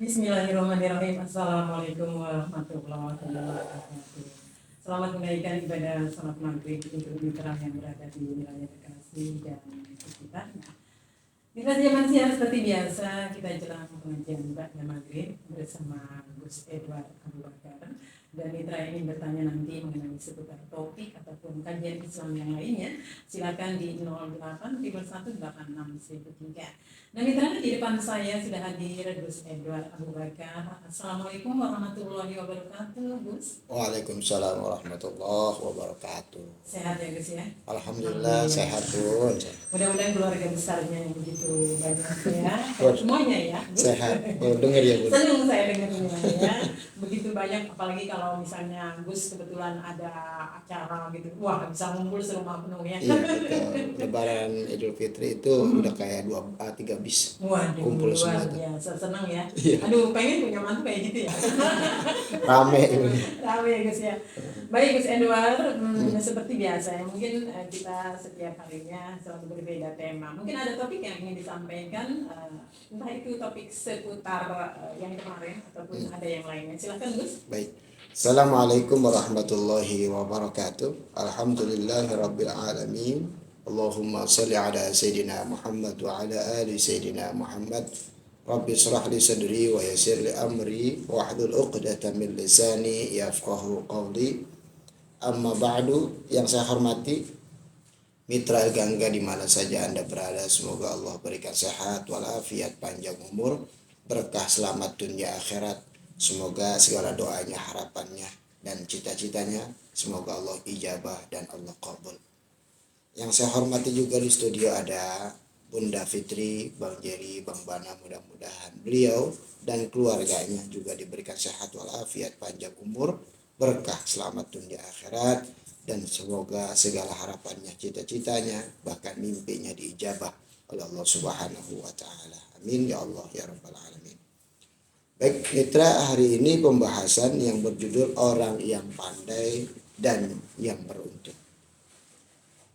Bismillahirrahmanirrahim. Assalamualaikum warahmatullahi wabarakatuh. Selamat menunaikan ibadah salat maghrib untuk mitra yang berada di wilayah Bekasi dan sekitarnya. Mitra zaman siang seperti biasa kita jelang pengajian ba'da maghrib bersama Gus Edward Abu Bakar. Dan mitra ini bertanya nanti mengenai seputar topik ataupun kajian Islam yang lainnya, silakan di 08 Nah mitra, di depan saya sudah hadir Gus Edward Abu Bakar. Assalamualaikum warahmatullahi wabarakatuh, Gus. Waalaikumsalam warahmatullahi wabarakatuh. Sehat ya Gus ya? Alhamdulillah sehat pun. Mudah-mudahan keluarga besarnya yang begitu banyak ya. Semuanya ya, Gus. Sehat. Oh, dengar ya, Bu. Senang saya dengarnya ya. Begitu banyak, apalagi kalau misalnya Gus kebetulan ada acara gitu. Wah, bisa ngumpul serumah penuh ya. Iya, betul. Lebaran Idul Fitri itu udah kayak 3 bis. Waduh, Kumpul luar semua tuh. biasa, senang ya. Iya. Aduh, pengen punya mantu kayak gitu ya. Rame ini. Rame ya Gus ya. Baik Gus Edward, seperti biasa ya, mungkin kita setiap harinya selalu berbeda tema. Mungkin ada topik yang ingin disampaikan, entah itu topik seputar yang kemarin ataupun ada yang lainnya. Silakan Gus. Baik. Assalamualaikum warahmatullahi wabarakatuh. Alhamdulillahirabbil alamin. Allahumma shalli ala sayyidina Muhammad wa ala ali sayyidina Muhammad. Rabbi shrah li sadri wa yassir li amri wahlul 'uqdatam min lisani yafqahu qawli. Amma ba'du, yang saya hormati mitra Gangga di mana saja Anda berada, semoga Allah berikan sehat walafiat, panjang umur, berkah selamat dunia akhirat. Semoga segala doanya, harapannya dan cita-citanya semoga Allah ijabah dan Allah qabul. Yang saya hormati juga di studio ada Bunda Fitri, Bang Jerry, Bang Bana, mudah-mudahan beliau dan keluarganya juga diberikan sehat walafiat, panjang umur, berkah selamat dunia akhirat, dan semoga segala harapannya, cita-citanya, bahkan mimpinya diijabah oleh Allah Subhanahu wa taala. Amin ya Allah ya rabbal alamin. Baik, mitra, hari ini pembahasan yang berjudul orang yang pandai dan yang beruntung.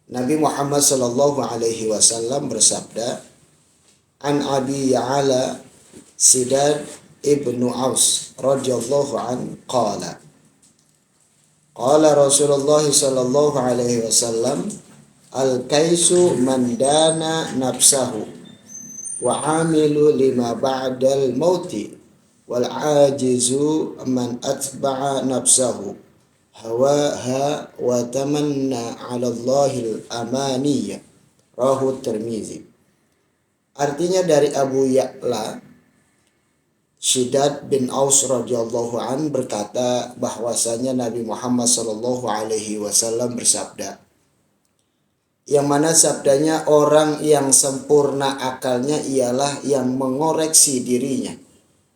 Nabi Muhammad sallallahu alaihi wasallam bersabda, An Abi Ya'ala Sidad ibnu Aus radhiyallahu an qala Rasulullah sallallahu alaihi wasallam, al-kaisu man dana nafsahu wa amilu lima ba'dal mauti wal ajizu man atba'a nafsahu hawaha wa tamanna 'ala Allahil amaniyya. Rawahu Tirmizi. Artinya dari Abu Ya'la Sidad bin Aus radhiyallahu an berkata bahwasanya Nabi Muhammad sallallahu alaihi wasallam bersabda, yang mana sabdanya, orang yang sempurna akalnya ialah yang mengoreksi dirinya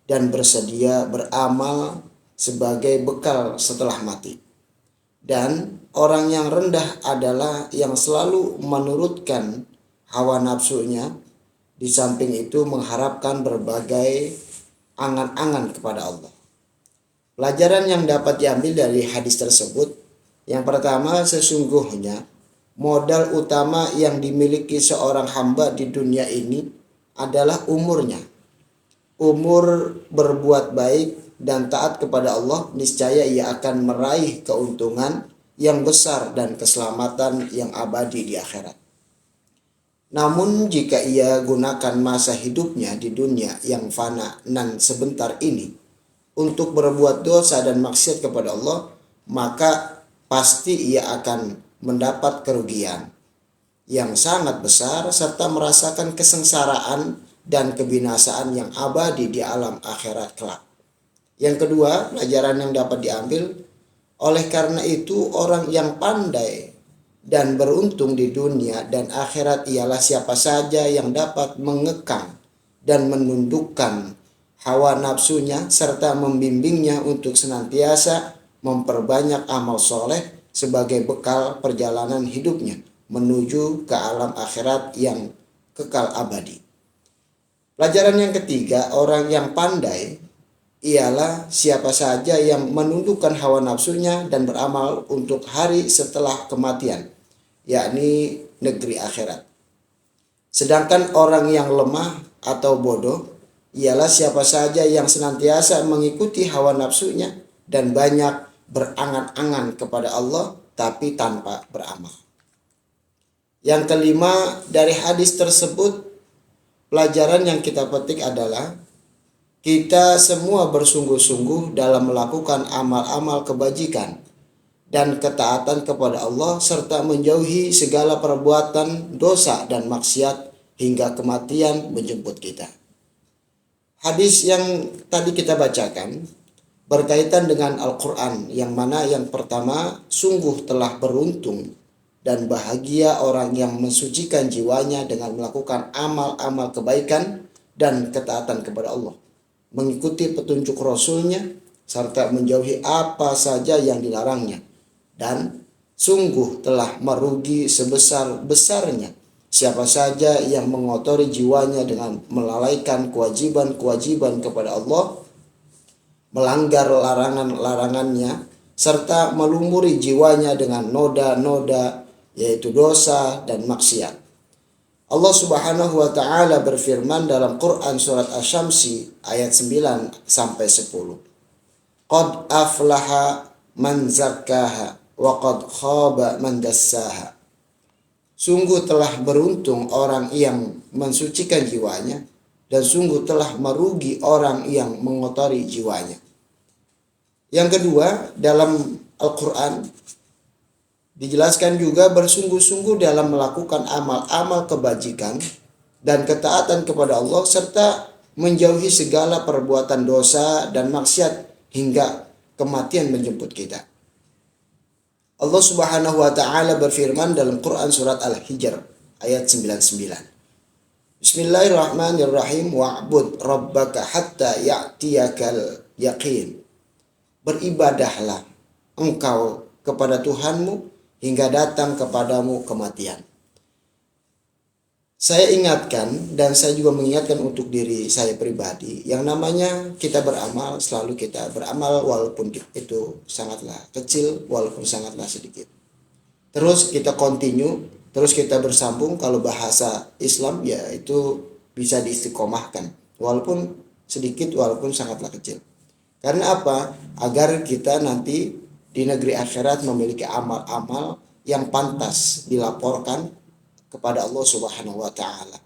dan bersedia beramal sebagai bekal setelah mati. Dan orang yang rendah adalah yang selalu menurutkan hawa nafsunya, di samping itu mengharapkan berbagai angan-angan kepada Allah. Pelajaran yang dapat diambil dari hadis tersebut, yang pertama, sesungguhnya modal utama yang dimiliki seorang hamba di dunia ini adalah umurnya. Umur berbuat baik dan taat kepada Allah, niscaya ia akan meraih keuntungan yang besar dan keselamatan yang abadi di akhirat. Namun jika ia gunakan masa hidupnya di dunia yang fana nan sebentar ini untuk berbuat dosa dan maksiat kepada Allah, maka pasti ia akan mendapat kerugian yang sangat besar serta merasakan kesengsaraan dan kebinasaan yang abadi di alam akhirat kelak. Yang kedua, pelajaran yang dapat diambil, oleh karena itu orang yang pandai dan beruntung di dunia dan akhirat ialah siapa saja yang dapat mengekang dan menundukkan hawa nafsunya serta membimbingnya untuk senantiasa memperbanyak amal soleh sebagai bekal perjalanan hidupnya menuju ke alam akhirat yang kekal abadi. Pelajaran yang ketiga, orang yang pandai ialah siapa saja yang menundukkan hawa nafsunya dan beramal untuk hari setelah kematian, yakni negeri akhirat. Sedangkan orang yang lemah atau bodoh ialah siapa saja yang senantiasa mengikuti hawa nafsunya dan banyak berangan-angan kepada Allah tapi tanpa beramal. Yang kelima, dari hadis tersebut pelajaran yang kita petik adalah kita semua bersungguh-sungguh dalam melakukan amal-amal kebajikan dan ketaatan kepada Allah serta menjauhi segala perbuatan dosa dan maksiat hingga kematian menjemput kita. Hadis yang tadi kita bacakan berkaitan dengan Al-Quran, yang mana yang pertama, sungguh telah beruntung dan bahagia orang yang mensucikan jiwanya dengan melakukan amal-amal kebaikan dan ketaatan kepada Allah, mengikuti petunjuk Rasulnya, serta menjauhi apa saja yang dilarangnya. Dan sungguh telah merugi sebesar-besarnya siapa saja yang mengotori jiwanya dengan melalaikan kewajiban-kewajiban kepada Allah, melanggar larangan-larangannya, serta melumuri jiwanya dengan noda-noda yaitu dosa dan maksiat. Allah Subhanahu wa taala berfirman dalam Quran surat Asy-Syamsi ayat 9 sampai 10. Qad aflaha man zakkaha wa qad khaba man dassaha. Sungguh telah beruntung orang yang mensucikan jiwanya dan sungguh telah merugi orang yang mengotori jiwanya. Yang kedua, dalam Al-Quran dijelaskan juga bersungguh-sungguh dalam melakukan amal-amal kebajikan dan ketaatan kepada Allah serta menjauhi segala perbuatan dosa dan maksiat hingga kematian menjemput kita. Allah Subhanahu wa taala berfirman dalam Quran surat Al-Hijr ayat 99. Bismillahirrahmanirrahim, wa'bud rabbaka hatta ya'tiyakal yaqin. Beribadahlah engkau kepada Tuhanmu hingga datang kepadamu kematian. Saya ingatkan dan saya juga mengingatkan untuk diri saya pribadi, yang namanya kita beramal, selalu kita beramal walaupun itu sangatlah kecil, walaupun sangatlah sedikit. Terus kita continue, terus kita bersambung, kalau bahasa Islam ya itu bisa diistiqomahkan, walaupun sedikit, walaupun sangatlah kecil. Karena apa? Agar kita nanti di negeri akhirat memiliki amal-amal yang pantas dilaporkan kepada Allah Subhanahu wa taala.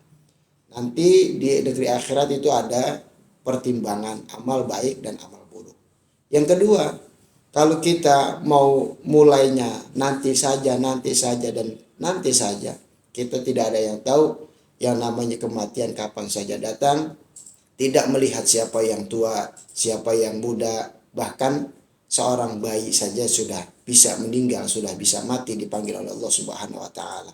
Nanti di negeri akhirat itu ada pertimbangan amal baik dan amal buruk. Yang kedua, kalau kita mau mulainya nanti saja dan nanti saja, kita tidak ada yang tahu yang namanya kematian kapan saja datang, tidak melihat siapa yang tua, siapa yang muda, bahkan seorang bayi saja sudah bisa meninggal, sudah bisa mati dipanggil oleh Allah Subhanahu wa taala.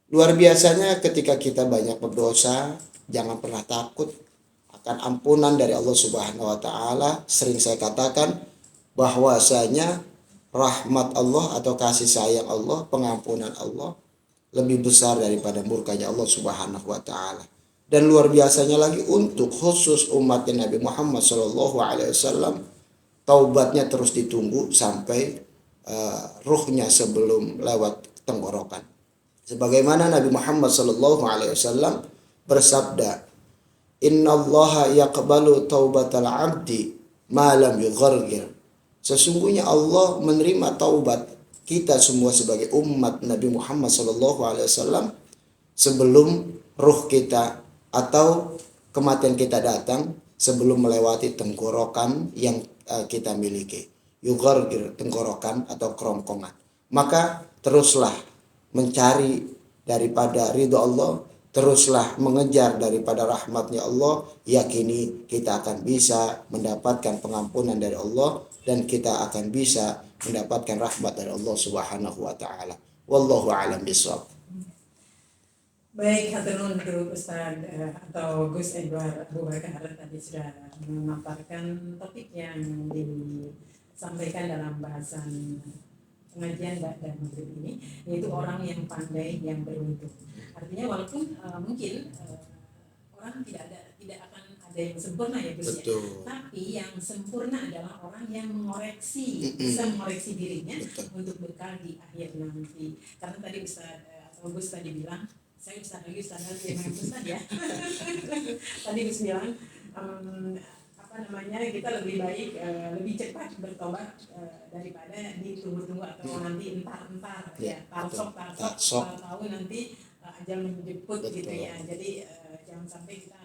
Luar biasanya ketika kita banyak berdosa, jangan pernah takut akan ampunan dari Allah Subhanahu wa taala. Sering saya katakan bahwasanya rahmat Allah atau kasih sayang Allah, pengampunan Allah lebih besar daripada murkanya Allah Subhanahu wa taala. Dan luar biasanya lagi untuk khusus umat Nabi Muhammad SAW, taubatnya terus ditunggu sampai ruhnya sebelum lewat tenggorokan. Sebagaimana Nabi Muhammad SAW bersabda, Innallaha yaqbalu taubatal abdi ma lam yughargir. Sesungguhnya Allah menerima taubat kita semua sebagai umat Nabi Muhammad SAW sebelum ruh kita atau kematian kita datang, sebelum melewati tenggorokan yang kita miliki. Yughargir, tenggorokan atau kerongkongan. Maka teruslah mencari daripada ridho Allah, teruslah mengejar daripada rahmatnya Allah, yakini kita akan bisa mendapatkan pengampunan dari Allah dan kita akan bisa mendapatkan rahmat dari Allah Subhanahu wa taala. Wallahu a'lam bishawab. Baik, hatur nuhun untuk Ustaz atau Gus Edward Abu Bakar tadi sudah memaparkan topik yang disampaikan dalam bahasan pengajian dan maghrib ini, yaitu orang yang pandai, yang beruntung. Artinya walaupun mungkin orang tidak akan ada yang sempurna ya Gus ya, tapi yang sempurna adalah orang yang mengoreksi, bisa mengoreksi dirinya untuk bekal di akhir nanti. Karena tadi Ustaz atau Gus tadi bilang saya Ustaz lagi emang Ustaz ya. Tadi Gus bilang kita lebih baik lebih cepat bertobat daripada ditunggu-tunggu atau nanti entar ya tarsok tahu nanti ajal menjemput gitu ya. Jadi jangan sampai kita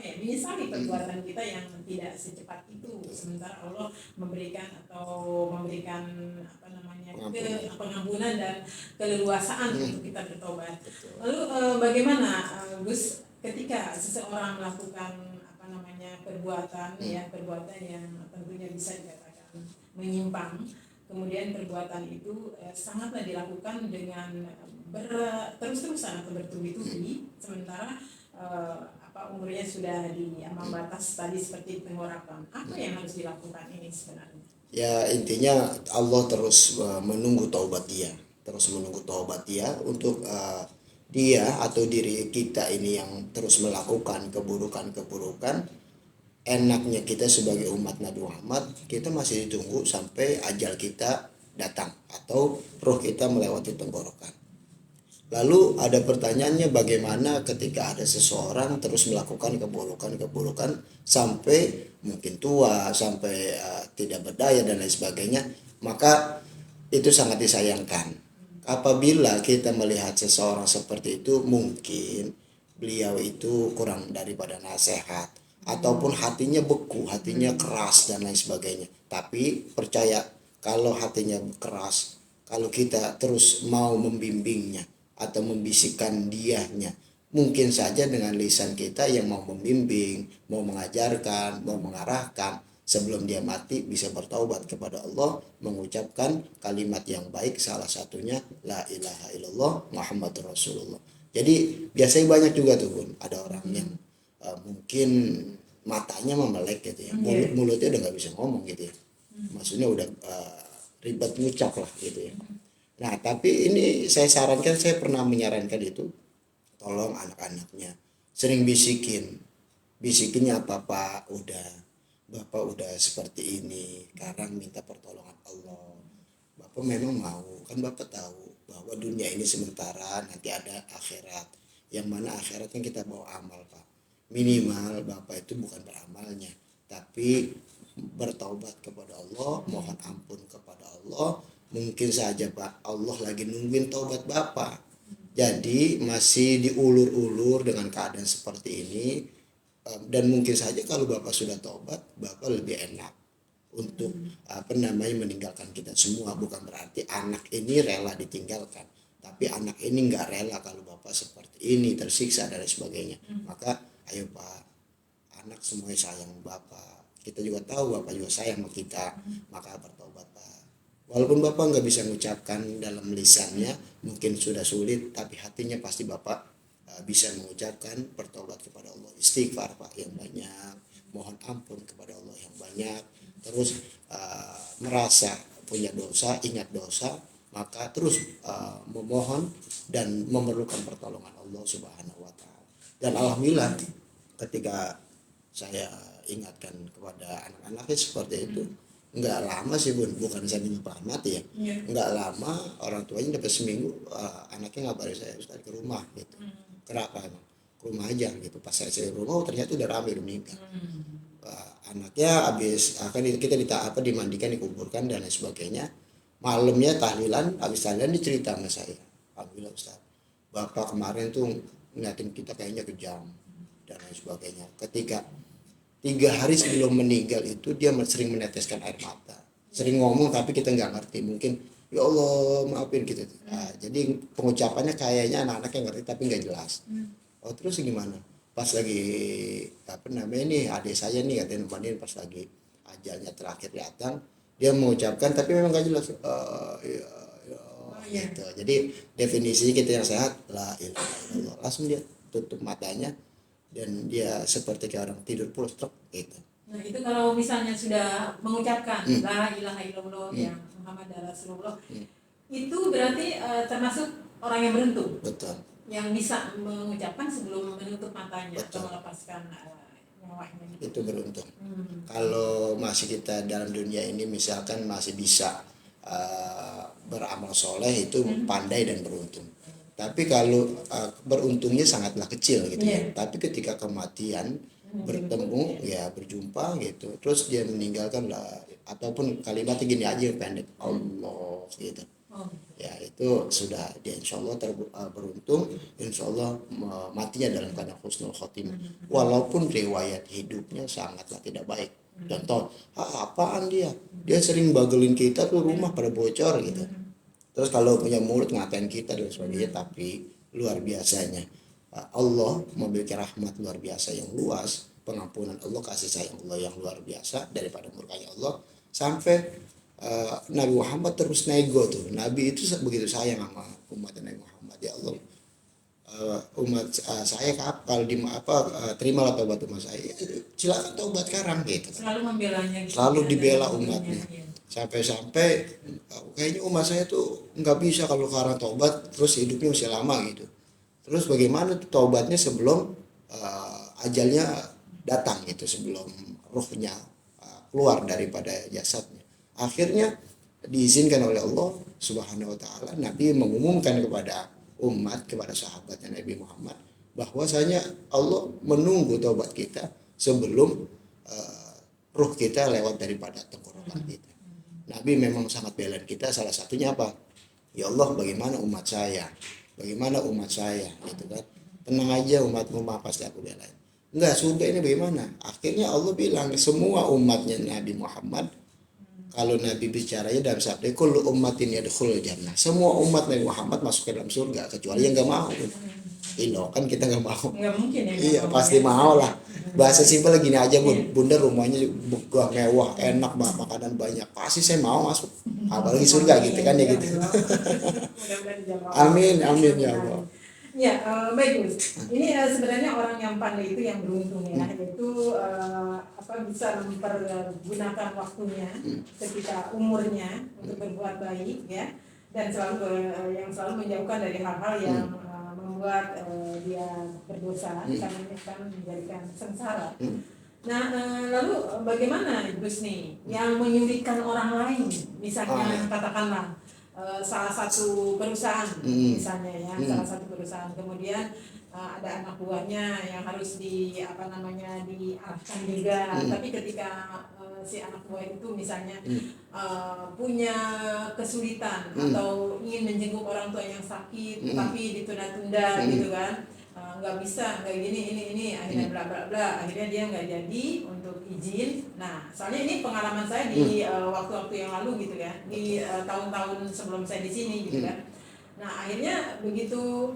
menyesali perbuatan kita yang tidak secepat itu, sementara Allah memberikan pengampunan dan keleluasaan untuk kita bertobat. Lalu bagaimana Gus ketika seseorang melakukan perbuatan yang tentunya bisa dikatakan menyimpang, kemudian perbuatan itu sangatlah dilakukan dengan terus-terusan atau bertubi-tubi, sementara umurnya sudah di ambang batas tadi seperti pengharapan. Apa yang harus dilakukan ini sebenarnya? Ya intinya Allah terus menunggu taubat dia, untuk dia atau diri kita ini yang terus melakukan keburukan. Enaknya kita sebagai umat Nabi Muhammad, kita masih ditunggu sampai ajal kita datang atau roh kita melewati tenggorokan. Lalu ada pertanyaannya, bagaimana ketika ada seseorang terus melakukan keburukan sampai mungkin tua, sampai tidak berdaya dan lain sebagainya. Maka itu sangat disayangkan. Apabila kita melihat seseorang seperti itu, mungkin beliau itu kurang daripada nasihat, ataupun hatinya beku, hatinya keras dan lain sebagainya. Tapi percaya, kalau hatinya keras, kalau kita terus mau membimbingnya atau membisikkan dianya, mungkin saja dengan lisan kita yang mau membimbing, mau mengajarkan, mau mengarahkan, sebelum dia mati bisa bertaubat kepada Allah, mengucapkan kalimat yang baik, salah satunya la ilaha illallah Muhammadur Rasulullah. Jadi biasanya banyak juga tuh Bun, ada orang yang mungkin matanya memelek gitu ya, mulutnya udah nggak bisa ngomong gitu ya, maksudnya udah ribet ngucap lah gitu ya. Nah tapi ini saya pernah menyarankan itu, tolong anak-anaknya sering bisikinnya, Bapak udah seperti ini, sekarang minta pertolongan Allah. Bapak memang mau, kan Bapak tahu bahwa dunia ini sementara, nanti ada akhirat, yang mana akhiratnya kita bawa amal Pak. Minimal Bapak itu bukan beramalnya, tapi bertaubat kepada Allah, mohon ampun kepada Allah. Mungkin saja Pak, Allah lagi nungguin taubat Bapak, jadi masih diulur-ulur dengan keadaan seperti ini. Dan mungkin saja kalau Bapak sudah taubat, Bapak lebih enak untuk meninggalkan kita semua. Bukan berarti anak ini rela ditinggalkan, tapi anak ini nggak rela kalau Bapak seperti ini, tersiksa dan sebagainya. Maka ayo Pak, anak semuanya sayang Bapak, kita juga tahu Bapak juga sayang sama kita, maka bertobat Pak. Walaupun Bapak nggak bisa mengucapkan dalam lisannya, mungkin sudah sulit, tapi hatinya pasti Bapak bisa mengucapkan bertobat kepada Allah, istighfar Pak yang banyak, mohon ampun kepada Allah yang banyak, terus merasa punya dosa, ingat dosa, maka terus memohon dan memerlukan pertolongan Allah Subhanahu wa Ta'ala. Dan alhamdulillah ketika saya ingatkan kepada anak-anaknya seperti itu, nggak lama sih Bun, bukan saya minta mati ya, nggak lama orang tuanya dapat seminggu, anaknya ngabarin saya, Ustaz ke rumah gitu. Kenapa emang? Ke rumah aja gitu. Pas saya ke rumah ternyata udah ramai, udah meninggal. Anaknya habis kita dimandikan, dikuburkan dan lain sebagainya. Malamnya tahlilan, habis tahlilan dicerita sama saya, alhamdulillah Ustaz, Bapak kemarin tuh ngeliatin kita kayaknya kejam dan lain sebagainya. Ketika 3 hari sebelum meninggal itu dia sering meneteskan air mata, sering ngomong tapi kita nggak ngerti, mungkin ya Allah maafin gitu. Jadi pengucapannya kayaknya anak-anak yang ngerti tapi nggak jelas. Oh terus gimana? Pas lagi nih adik saya nih katanya nemenin, pas lagi ajalnya terakhir datang, dia mengucapkan tapi memang nggak jelas. Gitu. Jadi definisinya kita yang sehat, la ilaha illallah, langsung dia tutup matanya dan dia seperti kayak orang tidur pulas gitu. Nah itu kalau misalnya sudah mengucapkan la ilaha illallah yang Muhammad Rasulullah, itu berarti termasuk orang yang beruntung. Betul. Yang bisa mengucapkan sebelum menutup matanya. Betul. Atau melepaskan nyawanya. Itu beruntung. Kalau masih kita dalam dunia ini misalkan masih bisa beramal soleh, itu pandai dan beruntung. Tapi kalau beruntungnya sangatlah kecil gitu ya. Iya. Tapi ketika kematian bertemu ya berjumpa gitu, terus dia meninggalkan lah, ataupun kalimatnya gini aja pendek, Allah gitu. Oh, Ya itu sudah dia insya Allah beruntung, insya Allah matinya dalam keadaan husnul khotimah, walaupun riwayat hidupnya sangatlah tidak baik. Contoh, apaan dia sering bagelin kita tuh, rumah pada bocor gitu. Terus kalau punya mulut ngatain kita dan sebagainya. Tapi luar biasanya Allah memiliki rahmat luar biasa yang luas, pengampunan Allah, kasih sayang Allah yang luar biasa daripada murkanya Allah. Sampai Nabi Muhammad terus nego tuh. Nabi itu begitu sayang sama umat Nabi Muhammad. Ya Allah, umat saya kalau terimalah taubat umat saya, silakan taubat sekarang gitu. selalu membelanya gitu Selalu ya, dibela dari umatnya. iya. Sampai-sampai kayaknya umat saya tuh nggak bisa kalau karena taubat terus hidupnya masih lama gitu. Terus bagaimana tuh taubatnya sebelum ajalnya datang gitu, sebelum ruhnya keluar daripada jasadnya. Akhirnya diizinkan oleh Allah Subhanahu wa taala, Nabi mengumumkan kepada umat, kepada sahabatnya Nabi Muhammad, bahwasanya Allah menunggu taubat kita sebelum ruh kita lewat daripada tenggorokan kita. Nabi memang sangat bela kita, salah satunya apa? Ya Allah, bagaimana umat saya? Bagaimana umat saya gitu kan? Tenang aja, umatmu mah pasti aku belain. Enggak, surga ini bagaimana? Akhirnya Allah bilang semua umatnya Nabi Muhammad, kalau Nabi bicaranya dalam sabda kullu ummatin yadkhulul jannah, semua umat Nabi Muhammad masuk ke dalam surga kecuali yang enggak mau. Kan kita nggak mau. Nggak mungkin ya. Iya nggak pasti ya. mau lah. Bahasa simpel gini aja bun, Iya. bunda rumahnya megah mewah, enak, makanan banyak, pasti saya mau masuk. Apalagi surga gitu kan ya gitu. Mudah-mudahan dijawab. Amin amin ya Allah. Ya, baik Gus. Ini sebenarnya orang yang pandai itu yang beruntung ya, yaitu bisa mempergunakan waktunya ketika umurnya untuk berbuat baik ya, dan yang selalu menjauhkan dari hal-hal yang membuat dia berdosa karena ini akan menjadikan sengsara. Nah, lalu bagaimana Gus nih yang menyulitkan orang lain, misalnya katakanlah salah satu perusahaan misalnya ya, salah satu perusahaan kemudian ada anak buahnya yang harus diarahkan juga, tapi ketika si anak buah itu misalnya punya kesulitan atau ingin menjenguk orang tua yang sakit tapi ditunda-tunda gitu kan, nggak bisa kayak gini ini akhirnya bla bla bla, akhirnya dia nggak jadi untuk izin. Nah soalnya ini pengalaman saya di waktu-waktu yang lalu gitu kan, di tahun-tahun sebelum saya di sini gitu kan. Nah akhirnya begitu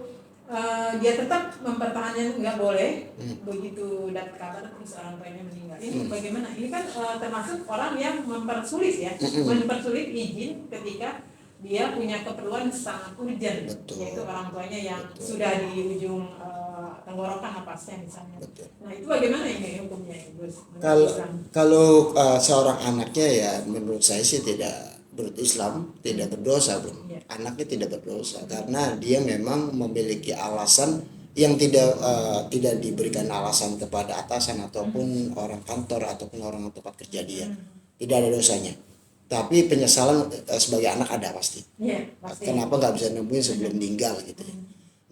dia tetap mempertahankan nggak boleh, begitu dapat kabar terus orang tuanya meninggal. Ini bagaimana? Ini kan termasuk orang yang mempersulit ya, mempersulit izin ketika dia punya keperluan sangat urgent, yaitu orang tuanya yang sudah di ujung tenggorokan napasnya misalnya. Nah itu bagaimana ini hukumnya Gus? Kalau seorang anaknya ya menurut saya sih tidak, menurut Islam tidak berdosa bro. Anaknya tidak berdosa karena dia memang memiliki alasan yang tidak diberikan alasan kepada atasan ataupun orang kantor ataupun orang tempat kerja dia, tidak ada dosanya. Tapi penyesalan sebagai anak ada pasti. Pasti. Kenapa nggak bisa nemuin sebelum meninggal gitu.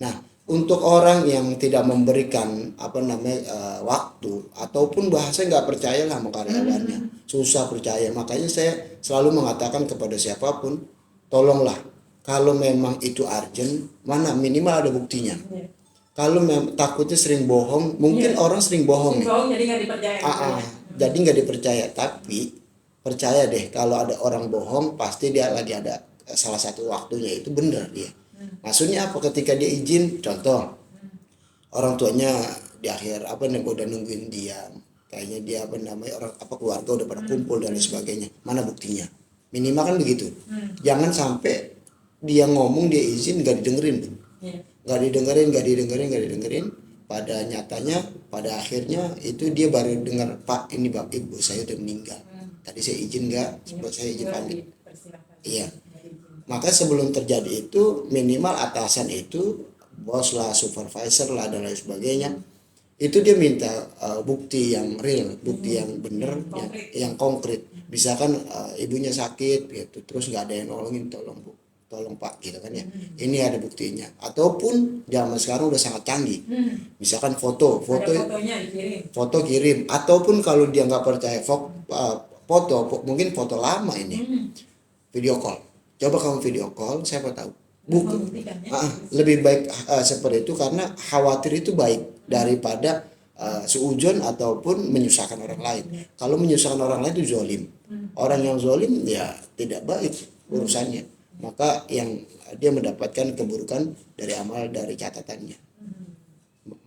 Nah untuk orang yang tidak memberikan waktu ataupun bahasa nggak percaya lah sama karyawannya, susah percaya, makanya saya selalu mengatakan kepada siapapun, tolonglah kalau memang itu urgent, mana minimal ada buktinya. Kalau takutnya sering bohong, mungkin orang sering bohong nih. Jadi nggak dipercaya. Jadi nggak dipercaya, tapi percaya deh kalau ada orang bohong pasti dia lagi ada salah satu waktunya itu benar dia. Maksudnya apa? Ketika dia izin, contoh orang tuanya di akhir udah nungguin dia, kayaknya dia orang keluarga udah pada kumpul dan sebagainya, mana buktinya? Minimal kan begitu. Jangan sampai dia ngomong dia izin nggak didengerin, nggak didengerin. Pada nyatanya pada akhirnya itu dia baru dengar, Pak ini bapak ibu saya udah meninggal. Tadi saya izin nggak? Saya izin pamit. Iya. Maka sebelum terjadi itu minimal atasan itu, bos lah, supervisor lah dan lain sebagainya, itu dia minta bukti yang real, bukti yang benar, yang konkret. Misalkan ibunya sakit gitu, terus nggak ada yang nolongin, tolong bu tolong Pak gitu kan ya, ini ada buktinya. Ataupun zaman sekarang udah sangat canggih, misalkan foto Ada fotonya dikirim. foto kirim, ataupun kalau dia nggak percaya mungkin foto lama ini, video call, coba kamu video call, siapa tahu Membuktikan ya. lebih baik seperti itu, karena khawatir itu baik daripada seujun ataupun menyusahkan orang lain. Kalau menyusahkan orang lain itu zolim. Orang yang zolim ya tidak baik urusannya, maka yang dia mendapatkan keburukan dari amal dari catatannya.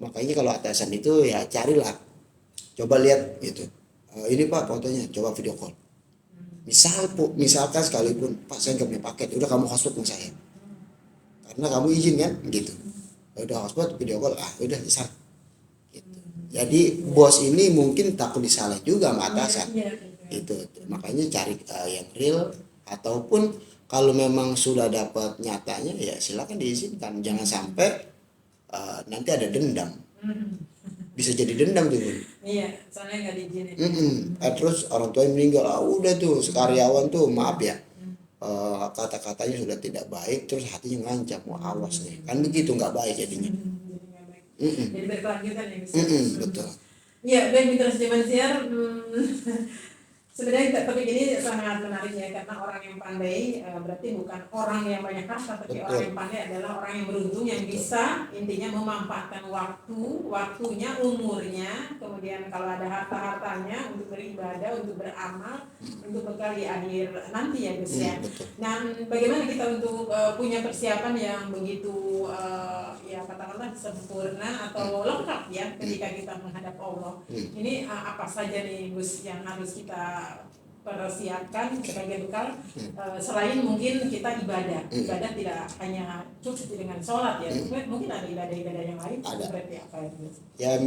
Makanya kalau atasan itu ya carilah, coba lihat gitu. Ini Pak fotonya, coba video call. Misalkan sekalipun Pak saya nggak punya paket, udah kamu hotspot sama saya, karena kamu izin kan gitu. Udah hotspot video call, udah bisa. Gitu. Jadi bos ini mungkin takut disalah juga sama atasan. Itu makanya cari yang real, ataupun kalau memang sudah dapat nyatanya ya silakan diizinkan, jangan sampai nanti ada dendam. Bisa jadi dendam tuh Bun. Iya, soalnya nggak diizinin. Terus orang tua yang meninggal, udah tuh karyawan tuh maaf ya, kata-katanya sudah tidak baik, terus hatinya ngancam, wah awas nih, kan begitu, nggak baik jadinya. Jadi nggak baik. Jadi berkelanjutan ya bisa. Betul. Ya, baik mitra Sediman Siar. Sebenarnya topik ini sangat menarik ya, karena orang yang pandai berarti bukan orang yang banyak harta, tapi orang yang pandai adalah orang yang beruntung, yang bisa intinya memanfaatkan waktunya, umurnya, kemudian kalau ada hartanya untuk beribadah, untuk beramal, untuk bekal di akhir nanti ya Gus ya. Nah, bagaimana kita untuk punya persiapan yang begitu ya katakanlah sempurna atau lengkap ya ketika kita menghadap Allah. Ini apa saja nih Gus yang harus kita persiapkan sebagai bekal, selain mungkin kita ibadah tidak hanya cukup dengan sholat ya, mungkin ada ibadah-ibadah yang lain. Seperti apa itu? Ya,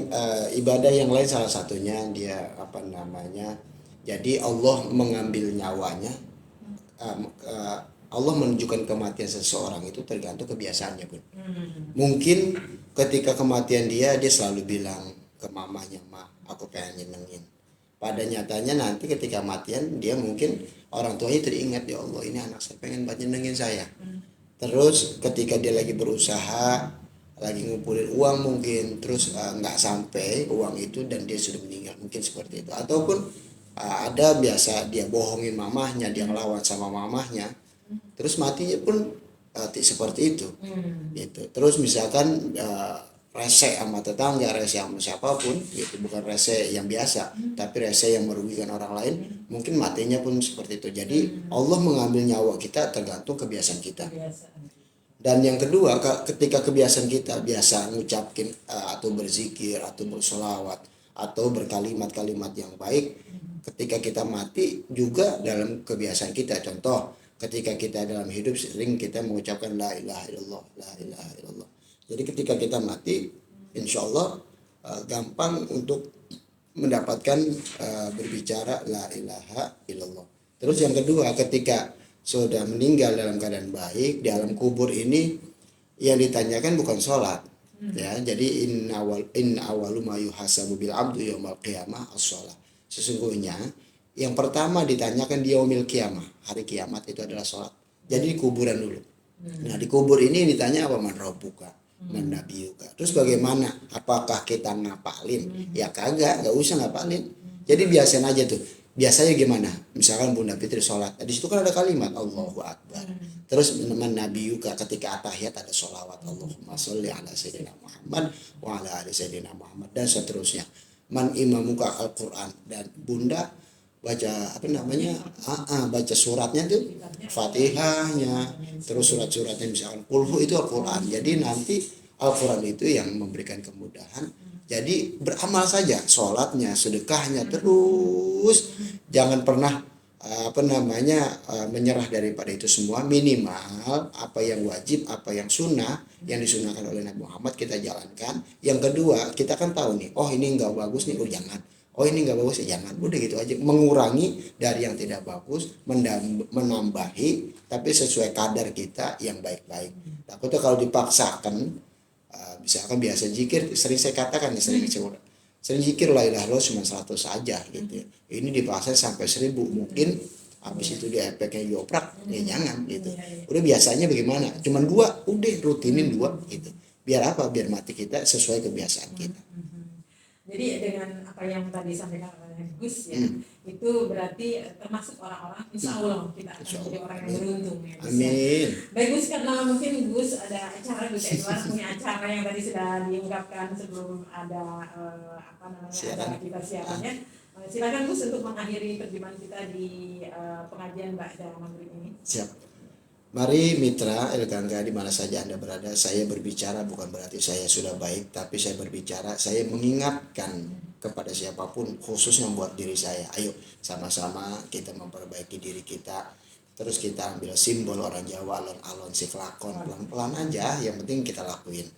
ibadah yang lain salah satunya dia jadi Allah mengambil nyawanya, Allah menunjukkan kematian seseorang itu tergantung kebiasaannya Bun. Mungkin ketika kematian dia selalu bilang ke mamanya, Ma aku pengen nyenengin. Pada nyatanya nanti ketika matian dia mungkin orang tuanya teringat, ya Allah ini anak saya pengen banget nyenengin saya. Terus ketika dia lagi berusaha, lagi ngumpulin uang mungkin, terus nggak sampai uang itu dan dia sudah meninggal, mungkin seperti itu. Ataupun ada biasa dia bohongin mamahnya, dia ngelawan sama mamahnya, terus matinya pun seperti itu. Gitu. Terus misalkan rese sama tetangga, rese sama siapapun gitu, bukan rese yang biasa tapi rese yang merugikan orang lain, mungkin matinya pun seperti itu. Jadi Allah mengambil nyawa kita tergantung kebiasaan kita. Dan yang kedua, ketika kebiasaan kita biasa ngucapin atau berzikir atau bersolawat atau berkalimat-kalimat yang baik, ketika kita mati juga dalam kebiasaan kita. Contoh, ketika kita dalam hidup sering kita mengucapkan la ilaha illallah, la ilaha illallah. Jadi ketika kita mati, insya Allah gampang untuk mendapatkan berbicara la ilaha illallah. Terus yang kedua, ketika sudah meninggal dalam keadaan baik, di alam kubur ini yang ditanyakan bukan sholat. Ya, jadi in awalu ma yuhasabu bil abdu yaumil qiyamah as-shalah. Sesungguhnya yang pertama ditanyakan di yaumil qiyamah, hari kiamat itu adalah sholat. Jadi di kuburan dulu. Nah, di kubur ini ditanya apa, man rabbuka, man nabiyuka. Terus bagaimana? Apakah kita ngapalin? Ya kagak, enggak usah ngapalin. Jadi biasain aja tuh. Biasanya gimana? Misalkan Bunda Fitri sholat, di situ kan ada kalimat Allahu Akbar. Terus man nabiyuka, ketika atahiyat ada sholawat Allahumma sholli ala sayyidina Muhammad wa ala ali sayyidina Muhammad, dan seterusnya. Man imamuka Al-Quran, dan Bunda baca baca suratnya tuh, Fatihahnya, terus surat-suratnya misalkan kulhu itu Al-Quran. Jadi nanti Al-Quran itu yang memberikan kemudahan. Jadi beramal saja, sholatnya, sedekahnya, terus jangan pernah menyerah daripada itu semua. Minimal apa yang wajib, apa yang sunnah, yang disunahkan oleh Nabi Muhammad kita jalankan. Yang kedua, kita kan tahu nih, oh ini nggak bagus nih, jangan. Oh ini nggak bagus ya jangan. Udah gitu aja, mengurangi dari yang tidak bagus, menambahi, tapi sesuai kadar kita yang baik-baik. Takutnya kalau dipaksakan, misalkan biasa zikir, sering saya katakan, sering zikir la ilaha illallah cuma 100 saja gitu. Ini dipaksa sampai 1000, mungkin habis itu dia efeknya dioprak, ya jangan gitu. Iya. Udah biasanya bagaimana? Cuman 2, udah rutinin 2 gitu. Biar apa? Biar mati kita sesuai kebiasaan kita. Jadi dengan apa yang tadi sampaikan oleh Gus ya, itu berarti termasuk orang-orang insya Allah kita akan Insya menjadi Allah. orang yang beruntung ya Gus. Ya. Amin. Baik Gus, karena mungkin Gus ada acara, Gus Edward punya acara yang tadi sudah diungkapkan sebelum ada acara kita siarannya. Silakan Gus untuk mengakhiri perjumpaan kita di pengajian Ba'da Maghrib ini. Siap. Mari mitra El Gangga di mana saja Anda berada, saya berbicara bukan berarti saya sudah baik, tapi saya berbicara, saya mengingatkan kepada siapapun, khususnya buat diri saya. Ayo sama-sama kita memperbaiki diri kita. Terus kita ambil simbol orang Jawa, alon-alon si kelakon, pelan-pelan aja, yang penting kita lakuin.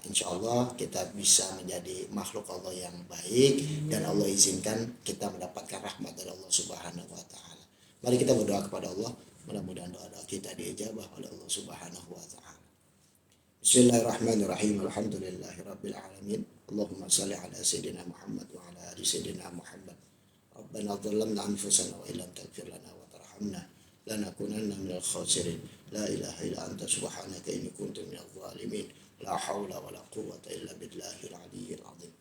Insya Allah kita bisa menjadi makhluk Allah yang baik, dan Allah izinkan kita mendapatkan rahmat dari Allah Subhanahu wa Ta'ala. Mari kita berdoa kepada Allah. Mudah-mudahan doa-doa kita diijabah oleh Allah Subhanahu wa Ta'ala. Bismillahirrahmanirrahim. Alhamdulillahirabbil alamin. Allahumma shalli ala sayyidina Muhammad wa ala ali sayyidina Muhammad. Rabbana dhallamna anfusana wa illam taghfir lana wa tarhamna lanakunanna minal khasirin. La ilaha illa anta subhanaka inni kuntu minadh dhalimin. La haula wa la quwwata illa billahil aliyyil azim.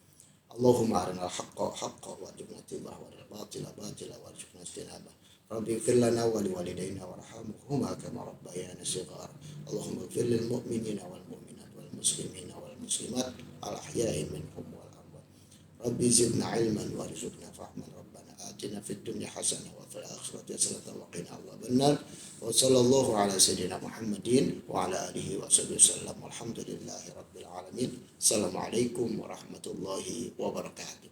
Allahumma arina al-haqqa haqqan warzuqna ittiba'ahu wa al-batila batila warzuqna ijtinabah. Rabbi ighfir lana wa liwalidayna warhamhuma kama rabbayana shighara. Allahumma ighfir lil mu'minina wal mu'minat wal muslimina wal muslimat al ahya'i minhum wal amwat. Rabbi zidna ilman warzuqna fahman. Rabbana atina fid dunya hasanah wa fil akhirati hasanah wa qina adzaban nar. Wa sallallahu ala sayyidina Muhammadin wa ala alihi wa sahbihi wasallam. Walhamdulillahi rabbil alamin. Assalamualaikum warahmatullahi wabarakatuh.